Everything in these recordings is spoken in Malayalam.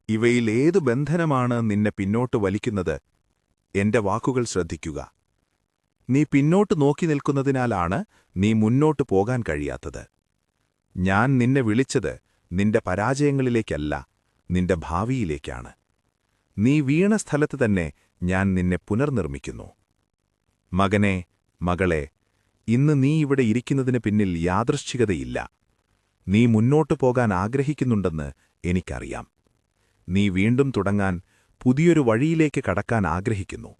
ഇവയിൽ ഏതു ബന്ധനമാണ് നിന്നെ പിന്നോട്ട് വലിക്കുന്നത്? എന്റെ വാക്കുകൾ ശ്രദ്ധിക്കുക. നീ പിന്നോട്ട് നോക്കി നിൽക്കുന്നതിനാലാണ് നീ മുന്നോട്ട് പോകാൻ കഴിയാത്തത്. ഞാൻ നിന്നെ വിളിച്ചത് നിന്റെ പരാജയങ്ങളിലേക്കല്ല, നിന്റെ ഭാവിയിലേക്കാണ്. നീ വീണ സ്ഥലത്ത് തന്നെ ഞാൻ നിന്നെ പുനർനിർമ്മിക്കുന്നു. മകനേ, മകളെ, ഇന്ന് നീ ഇവിടെ ഇരിക്കുന്നതിന് പിന്നിൽ യാദൃശ്ചികതയില്ല. നീ മുന്നോട്ടു പോകാൻ ആഗ്രഹിക്കുന്നുണ്ടെന്ന് എനിക്കറിയാം. നീ വീണ്ടും തുടങ്ങാൻ, പുതിയൊരു വഴിയിലേക്ക് കടക്കാൻ ആഗ്രഹിക്കുന്നു.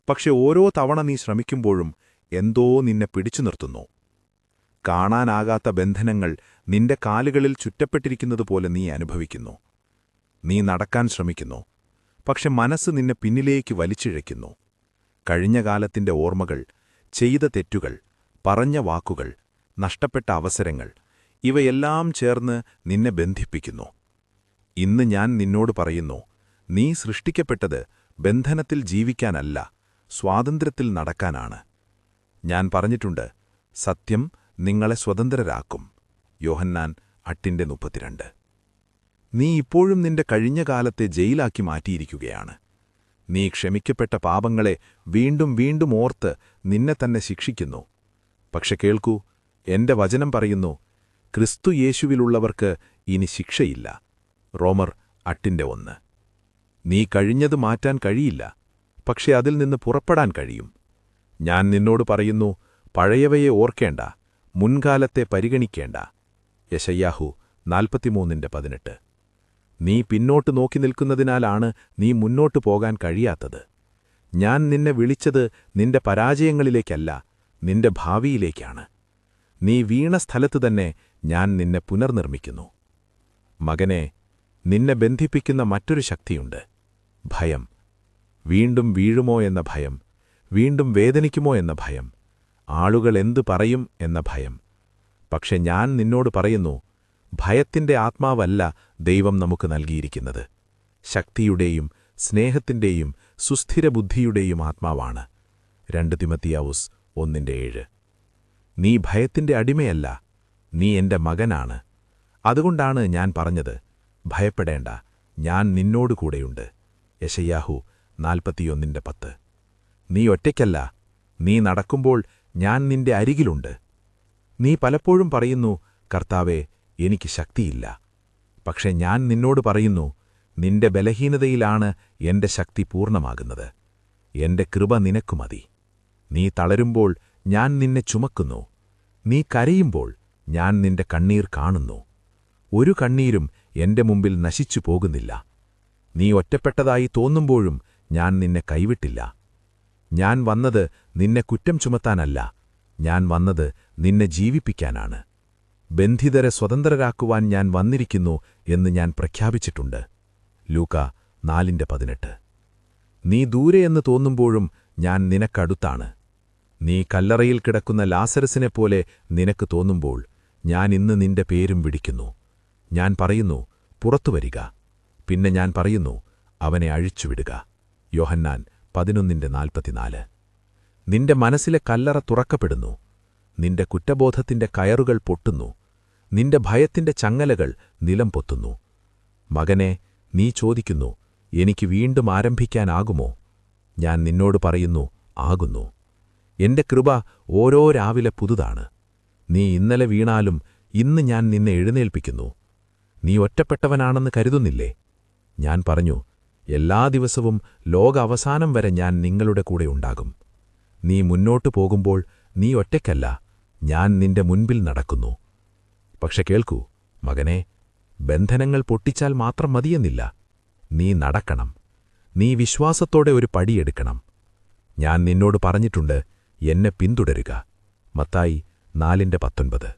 പക്ഷെ ഓരോ തവണ നീ ശ്രമിക്കുമ്പോഴും എന്തോ നിന്നെ പിടിച്ചു നിർത്തുന്നു. കാണാനാകാത്ത ബന്ധനങ്ങൾ നിന്റെ കാലുകളിൽ ചുറ്റപ്പെട്ടിരിക്കുന്നതുപോലെ നീ അനുഭവിക്കുന്നു. നീ നടക്കാൻ ശ്രമിക്കുന്നു, പക്ഷെ മനസ്സ് നിന്നെ പിന്നിലേക്ക് വലിച്ചിഴയ്ക്കുന്നു. കഴിഞ്ഞ കാലത്തിന്റെ ഓർമ്മകൾ, ചെയ്ത തെറ്റുകൾ, പറഞ്ഞ വാക്കുകൾ, നഷ്ടപ്പെട്ട അവസരങ്ങൾ, ഇവയെല്ലാം ചേർന്ന് നിന്നെ ബന്ധിപ്പിക്കുന്നു. ഇന്ന് ഞാൻ നിന്നോട് പറയുന്നു, നീ സൃഷ്ടിക്കപ്പെട്ടത് ബന്ധനത്തിൽ ജീവിക്കാനല്ല, സ്വാതന്ത്ര്യത്തിൽ നടക്കാനാണ്. ഞാൻ പറഞ്ഞിട്ടുണ്ട്, സത്യം നിങ്ങളെ സ്വതന്ത്രരാക്കും. യോഹന്നാൻ 8:32. നീ ഇപ്പോഴും നിന്റെ കഴിഞ്ഞ കാലത്തെ ജയിലാക്കി മാറ്റിയിരിക്കുകയാണ്. നീ ക്ഷമിക്കപ്പെട്ട പാപങ്ങളെ വീണ്ടും വീണ്ടും ഓർത്ത് നിന്നെ തന്നെ ശിക്ഷിക്കുന്നു. പക്ഷെ കേൾക്കൂ, എന്റെ വചനം പറയുന്നു, ക്രിസ്തു യേശുവിലുള്ളവർക്ക് ഇനി ശിക്ഷയില്ല. റോമർ 8:1. നീ കഴിഞ്ഞത് മാറ്റാൻ കഴിയില്ല, പക്ഷെ അതിൽ നിന്ന് പുറപ്പെടാൻ കഴിയും. ഞാൻ നിന്നോട് പറയുന്നു, പഴയവയെ ഓർക്കേണ്ട, മുൻകാലത്തെ പരിഗണിക്കേണ്ട. യെശയ്യാഹു 43:18. നീ പിന്നോട്ട് നോക്കി നിൽക്കുന്നതിനാലാണ് നീ മുന്നോട്ടു പോകാൻ കഴിയാത്തത്. ഞാൻ നിന്നെ വിളിച്ചത് നിന്റെ പരാജയങ്ങളിലേക്കല്ല, നിന്റെ ഭാവിയിലേക്കാണ്. നീ വീണ സ്ഥലത്ത് തന്നെ ഞാൻ നിന്നെ പുനർനിർമ്മിക്കുന്നു. മകനെ, നിന്നെ ബന്ധിപ്പിക്കുന്ന മറ്റൊരു ശക്തിയുണ്ട്, ഭയം. വീണ്ടും വീഴുമോ എന്ന ഭയം, വീണ്ടും വേദനിക്കുമോ എന്ന ഭയം, ആളുകൾ എന്തു പറയും എന്ന ഭയം. പക്ഷെ ഞാൻ നിന്നോട് പറയുന്നു, ഭയത്തിന്റെ ആത്മാവല്ല ദൈവം നമുക്ക് നൽകിയിരിക്കുന്നത്. ശക്തിയുടെയും സ്നേഹത്തിന്റെയും സുസ്ഥിരബുദ്ധിയുടെയും ആത്മാവാണ്. 2 തിമത്തിയാവുസ് 1:7. നീ ഭയത്തിന്റെ അടിമയല്ല, നീ എന്റെ മകനാണ്. അതുകൊണ്ടാണ് ഞാൻ പറഞ്ഞത്, ഭയപ്പെടേണ്ട, ഞാൻ നിന്നോട് കൂടെയുണ്ട്. യെശയ്യാഹു 41:10. നീ ഒറ്റയ്ക്കല്ല, നീ നടക്കുമ്പോൾ ഞാൻ നിന്റെ അരികിലുണ്ട്. നീ പലപ്പോഴും പറയുന്നു, കർത്താവേ, എനിക്ക് ശക്തിയില്ല. പക്ഷെ ഞാൻ നിന്നോട് പറയുന്നു, നിന്റെ ബലഹീനതയിലാണ് എന്റെ ശക്തി പൂർണ്ണമാകുന്നത്. എന്റെ കൃപ നിനക്കു മതി. നീ തളരുമ്പോൾ ഞാൻ നിന്നെ ചുമക്കുന്നു. നീ കരയുമ്പോൾ ഞാൻ നിന്റെ കണ്ണീർ കാണുന്നു. ഒരു കണ്ണീരും എന്റെ മുമ്പിൽ നശിച്ചു പോകുന്നില്ല. നീ ഒറ്റപ്പെട്ടതായി തോന്നുമ്പോഴും ഞാൻ നിന്നെ കൈവിട്ടില്ല. ഞാൻ വന്നത് നിന്നെ കുറ്റം ചുമത്താനല്ല, ഞാൻ വന്നത് നിന്നെ ജീവിപ്പിക്കാനാണ്. ബന്ധിതരെ സ്വതന്ത്രരാക്കുവാൻ ഞാൻ വന്നിരിക്കുന്നു എന്ന് ഞാൻ പ്രഖ്യാപിച്ചിട്ടുണ്ട്. ലൂക്കാ 4:18. നീ ദൂരെയെന്ന് തോന്നുമ്പോഴും ഞാൻ നിനക്കടുത്താണ്. നീ കല്ലറയിൽ കിടക്കുന്ന ലാസരസിനെപ്പോലെ നിനക്ക് തോന്നുമ്പോൾ ഞാൻ ഇന്ന് നിന്റെ പേരും വിളിക്കുന്നു. ഞാൻ പറയുന്നു, പുറത്തുവരിക. പിന്നെ ഞാൻ പറയുന്നു, അവനെ അഴിച്ചുവിടുക. യോഹന്നാൻ 11:44. നിന്റെ മനസ്സിലെ കല്ലറ തുറക്കപ്പെടുന്നു. നിന്റെ കുറ്റബോധത്തിന്റെ കയറുകൾ പൊട്ടുന്നു. നിന്റെ ഭയത്തിന്റെ ചങ്ങലകൾ നിലം പൊത്തുന്നു. മകനെ, നീ ചോദിക്കുന്നു, എനിക്ക് വീണ്ടും ആരംഭിക്കാനാകുമോ? ഞാൻ നിന്നോട് പറയുന്നു, ആകുന്നു. എന്റെ കൃപ ഓരോ രാവിലെ പുതുതാണ്. നീ ഇന്നലെ വീണാലും ഇന്ന് ഞാൻ നിന്നെ എഴുന്നേൽപ്പിക്കുന്നു. നീ ഒറ്റപ്പെട്ടവനാണെന്ന് കരുതുന്നില്ലേ? ഞാൻ പറഞ്ഞു, എല്ലാ ദിവസവും ലോക അവസാനം വരെ ഞാൻ നിങ്ങളുടെ കൂടെ ഉണ്ടാകും. നീ മുന്നോട്ടു പോകുമ്പോൾ നീ ഒറ്റയ്ക്കല്ല, ഞാൻ നിന്റെ മുൻപിൽ നടക്കുന്നു. പക്ഷെ കേൾക്കൂ, മകനെ, ബന്ധനങ്ങൾ പൊട്ടിച്ചാൽ മാത്രം മതിയെന്നില്ല. നീ നടക്കണം. നീ വിശ്വാസത്തോടെ ഒരു പടിയെടുക്കണം. ഞാൻ നിന്നോട് പറഞ്ഞിട്ടുണ്ട്, എന്നെ പിന്തുടരുക. മത്തായി 4:19.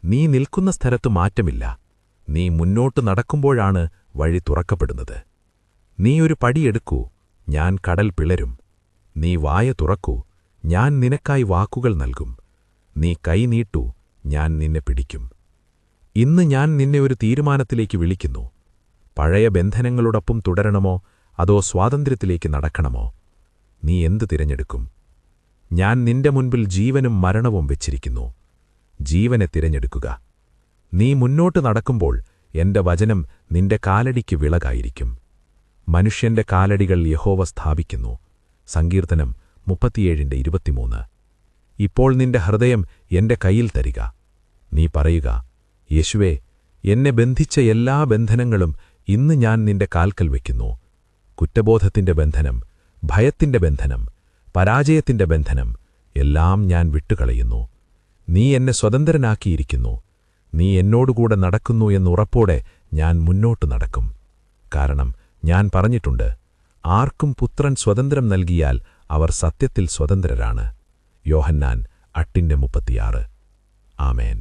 നീ നിൽക്കുന്ന സ്ഥലത്തു മാറ്റമില്ല. നീ മുന്നോട്ട് നടക്കുമ്പോഴാണ് വഴി തുറക്കപ്പെടുന്നത്. നീ ഒരു പടിയെടുക്കൂ, ഞാൻ കടൽ പിളരും. നീ വായ തുറക്കൂ, ഞാൻ നിനക്കായി വാക്കുകൾ നൽകും. നീ കൈ നീട്ടൂ, ഞാൻ നിന്നെ പിടിക്കും. ഇന്ന് ഞാൻ നിന്നെ ഒരു തീരുമാനത്തിലേക്ക് വിളിക്കുന്നു. പഴയ ബന്ധനങ്ങളോടൊപ്പം തുടരണമോ അതോ സ്വാതന്ത്ര്യത്തിലേക്ക് നടക്കണമോ? നീ എന്തു തിരഞ്ഞെടുക്കും? ഞാൻ നിന്റെ മുൻപിൽ ജീവനും മരണവും വെച്ചിരിക്കുന്നു. ജീവനെ തിരഞ്ഞെടുക്കുക. നീ മുന്നോട്ട് നടക്കുമ്പോൾ എന്റെ വചനം നിന്റെ കാലടിക്ക് വിളകായിരിക്കും. മനുഷ്യന്റെ കാലടികൾ യഹോവ സ്ഥാപിക്കുന്നു. സങ്കീർത്തനം 37:23. ഇപ്പോൾ നിന്റെ ഹൃദയം എന്റെ കയ്യിൽ തരിക. നീ പറയുക, യേശുവേ, എന്നെ ബന്ധിച്ച എല്ലാ ബന്ധനങ്ങളും ഇന്ന് ഞാൻ നിന്റെ കാൽക്കൽ വയ്ക്കുന്നു. കുറ്റബോധത്തിന്റെ ബന്ധനം, ഭയത്തിന്റെ ബന്ധനം, പരാജയത്തിന്റെ ബന്ധനം എല്ലാം ഞാൻ വിട്ടുകളയുന്നു. നീ എന്നെ സ്വതന്ത്രനാക്കിയിരിക്കുന്നു. നീ എന്നോടുകൂടെ നടക്കുന്നു എന്നുറപ്പോടെ ഞാൻ മുന്നോട്ടു നടക്കും. കാരണം ഞാൻ പറഞ്ഞിട്ടുണ്ട്, ആർക്കും പുത്രൻ സ്വതന്ത്രം നൽകിയാൽ അവർ സത്യത്തിൽ സ്വതന്ത്രരാണ്. യോഹന്നാൻ 8:36. ആമേൻ.